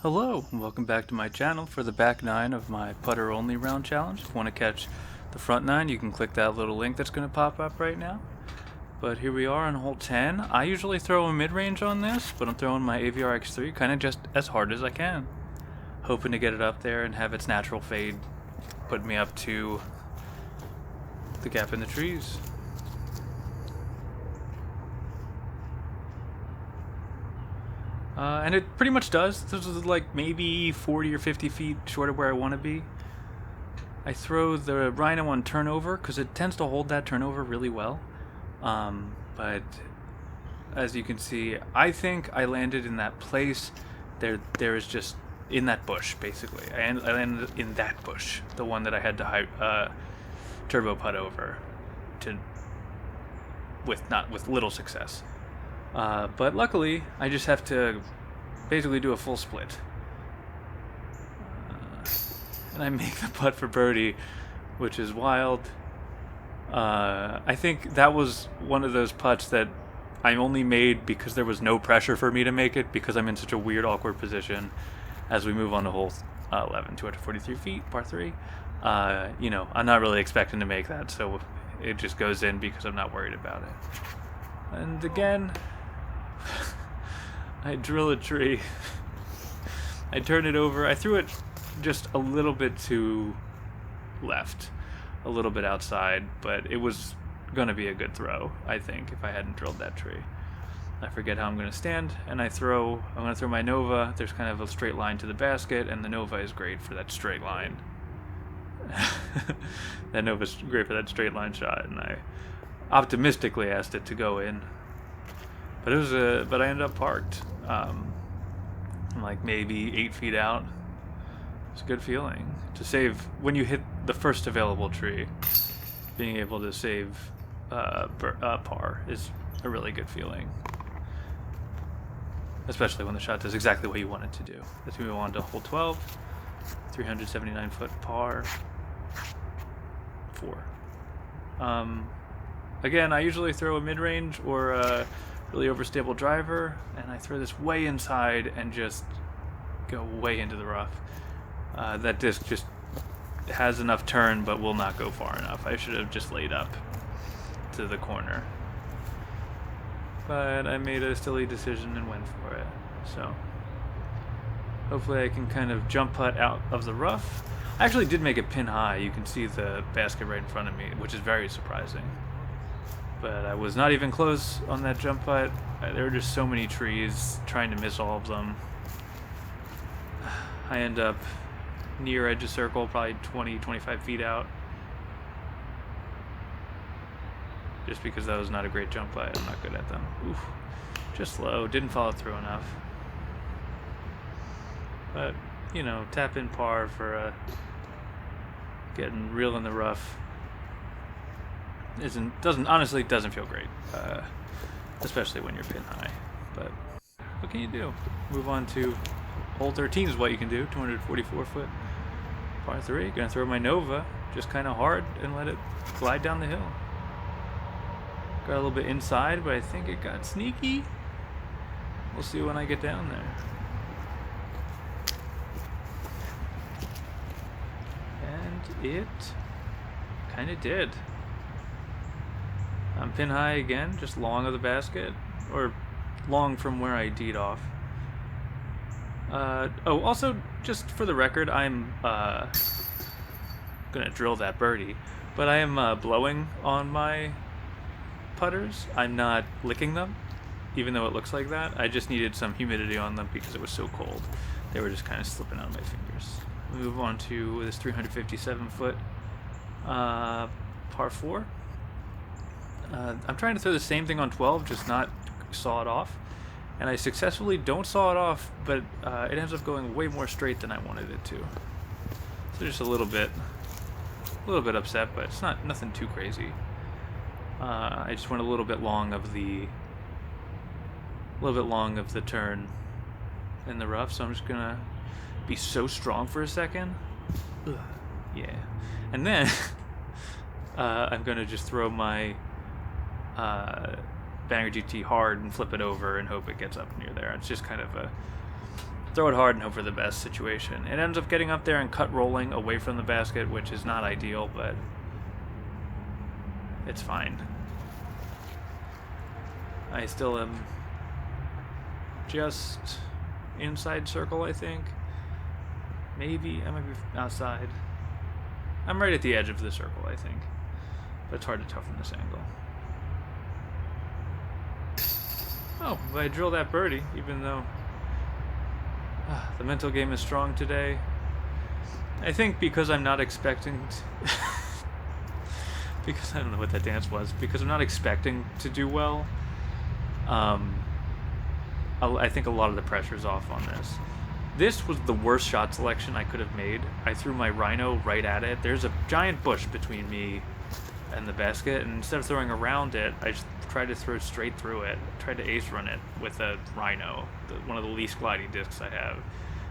Hello, and welcome back to my channel for the back 9 of my putter only round challenge. If you want to catch the front 9, you can click that little link that's going to pop up right now. But here we are on hole 10. I usually throw a mid-range on this, but I'm throwing my AVR X3 kind of just as hard as I can. Hoping to get it up there and have its natural fade put me up to the gap in the trees. And it pretty much does. This is like maybe 40 or 50 feet short of where I want to be. I throw the Rhino on turnover because it tends to hold that turnover really well. But as you can see, I think I landed in that place. There is just in that bush, basically. I landed in that bush, the one that I had to turbo putt over, with little success. But luckily, I just have to basically do a full split. And I make the putt for birdie, which is wild. I think that was one of those putts that I only made because there was no pressure for me to make it, because I'm in such a weird, awkward position as we move on to hole 11, 243 feet, par 3. I'm not really expecting to make that, so it just goes in because I'm not worried about it. And again, I drill a tree. I turn it over. I threw it just a little bit to left, a little bit outside, but it was going to be a good throw, I think, if I hadn't drilled that tree. I forget how I'm going to stand, and I'm going to throw my Nova. There's kind of a straight line to the basket, and the Nova is great for that straight line. That Nova's great for that straight line shot, and I optimistically asked it to go in. But I ended up parked. I'm like maybe 8 feet out. It's a good feeling to save when you hit the first available tree. Being able to save par is a really good feeling, especially when the shot does exactly what you want it to do. Let's move on to hole 12, 379 foot par 4. Again, I usually throw a mid-range or a really overstable driver, and I throw this way inside and just go way into the rough. That disc just has enough turn but will not go far enough. I should have just laid up to the corner. But I made a silly decision and went for it. So hopefully I can kind of jump putt out of the rough. I actually did make it pin high. You can see the basket right in front of me, which is very surprising. But I was not even close on that jump putt. There were just so many trees, trying to miss all of them. I end up near edge of circle, probably 20, 25 feet out. Just because that was not a great jump putt. I'm not good at them. Oof. Just slow. Didn't follow through enough. But, tap in par for getting real in the rough. Honestly doesn't feel great, especially when you're pin high. But what can you do? Move on to hole 13 is what you can do. 244 foot par 3. Gonna throw my Nova just kind of hard and let it glide down the hill. Got a little bit inside, but I think it got sneaky. We'll see when I get down there. And it kind of did. I'm pin high again, just long of the basket, or long from where I teed off. Also, just for the record, I'm gonna drill that birdie, but I am blowing on my putters. I'm not licking them, even though it looks like that. I just needed some humidity on them because it was so cold. They were just kind of slipping out of my fingers. We move on to this 357 foot par 4. I'm trying to throw the same thing on 12, just not saw it off. And I successfully don't saw it off, but it ends up going way more straight than I wanted it to. So just a little bit upset, but it's nothing too crazy. I just went a little bit long of the turn in the rough, so I'm just gonna be so strong for a second. Ugh, yeah, and then I'm gonna just throw my Banger GT hard and flip it over and hope it gets up near there. It's just kind of a throw it hard and hope for the best situation. It ends up getting up there and cut rolling away from the basket, which is not ideal, but it's fine. I still am just inside circle, I think. Maybe I might be outside. I'm right at the edge of the circle, I think. But it's hard to tell from this angle. Oh, but I drill that birdie, even though the mental game is strong today. I think because I'm not expecting because I don't know what that dance was, because I'm not expecting to do well, I think a lot of the pressure's off on this. This was the worst shot selection I could have made. I threw my Rhino right at it. There's a giant bush between me and the basket, and instead of throwing around it, I just tried to throw straight through it. Tried to ace run it with a Rhino, one of the least gliding discs I have.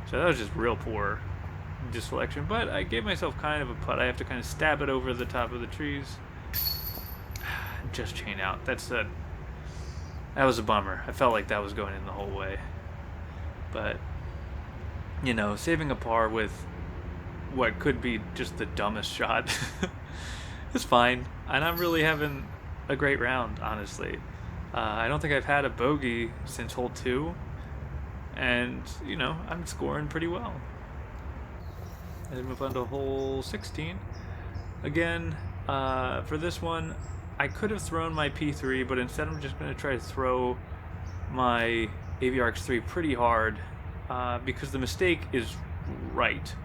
So that was just real poor disc selection, but I gave myself kind of a putt. I have to kind of stab it over the top of the trees. Just chain out. That was a bummer. I felt like that was going in the whole way. But, you know, saving a par with what could be just the dumbest shot is fine. And I'm really having a great round, honestly. I don't think I've had a bogey since hole 2. And, you know, I'm scoring pretty well. And move on to hole 16. Again, for this one, I could have thrown my P3, but instead I'm just going to try to throw my AVRX3 pretty hard because the mistake is right.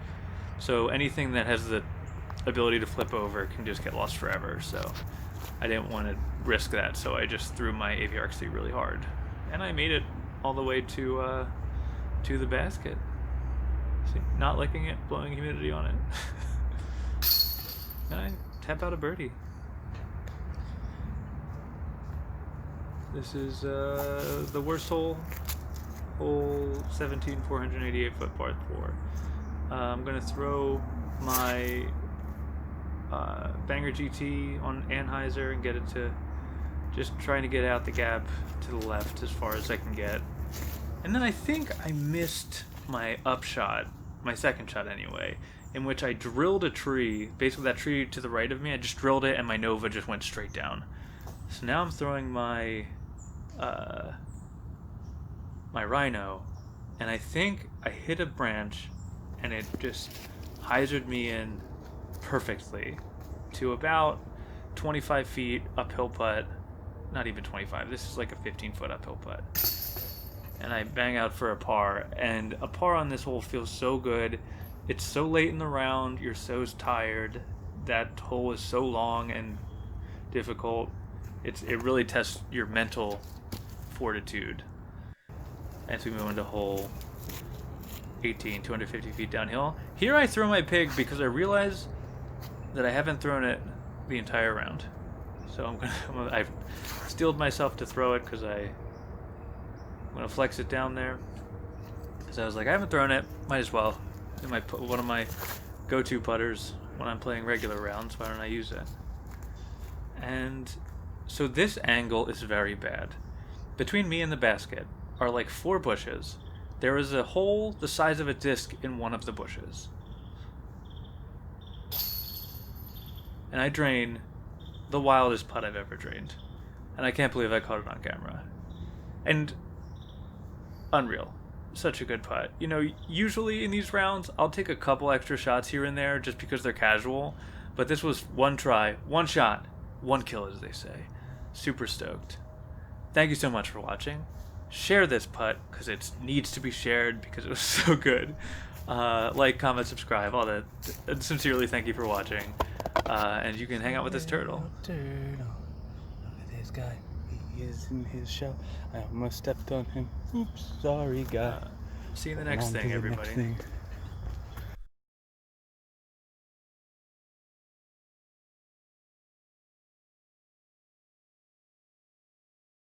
So anything that has the ability to flip over can just get lost forever. So I didn't want to risk that, so I just threw my AVRX3 really hard. And I made it all the way to the basket. See, not licking it, blowing humidity on it. And I tap out a birdie. This is the worst hole, hole 17, 488 foot par 4. I'm going to throw my Banger GT on Anheuser and get it to just trying to get out the gap to the left as far as I can get. And then I think I missed my upshot, my second shot anyway, in which I drilled a tree, basically that tree to the right of me. I just drilled it and my Nova just went straight down. So now I'm throwing my my Rhino, and I think I hit a branch and it just hyzered me in perfectly to about 25 feet uphill putt. Not even 25, this is like a 15-foot uphill putt. And I bang out for a par, and a par on this hole feels so good. It's so late in the round, you're so tired, that hole is so long and difficult. It really tests your mental fortitude. As we move into hole 18, 250 feet downhill. Here I throw my pig because I realize that I haven't thrown it the entire round. So I've steeled myself to throw it because I'm gonna flex it down there. Because I was like, I haven't thrown it, might as well. One of my go-to putters when I'm playing regular rounds. Why don't I use it? And so this angle is very bad. Between me and the basket are like 4 bushes. There is a hole the size of a disc in one of the bushes. And I drain the wildest putt I've ever drained. And I can't believe I caught it on camera. And unreal. Such a good putt. You know, usually in these rounds, I'll take a couple extra shots here and there just because they're casual. But this was one try, one shot, one kill, as they say. Super stoked. Thank you so much for watching. Share this putt because it needs to be shared because it was so good. Like, comment, subscribe, all that. And sincerely, thank you for watching. And you can hang out with this turtle. Look at this guy. He is in his shell. I almost stepped on him. Oops, sorry, guy. See you in the next thing, everybody.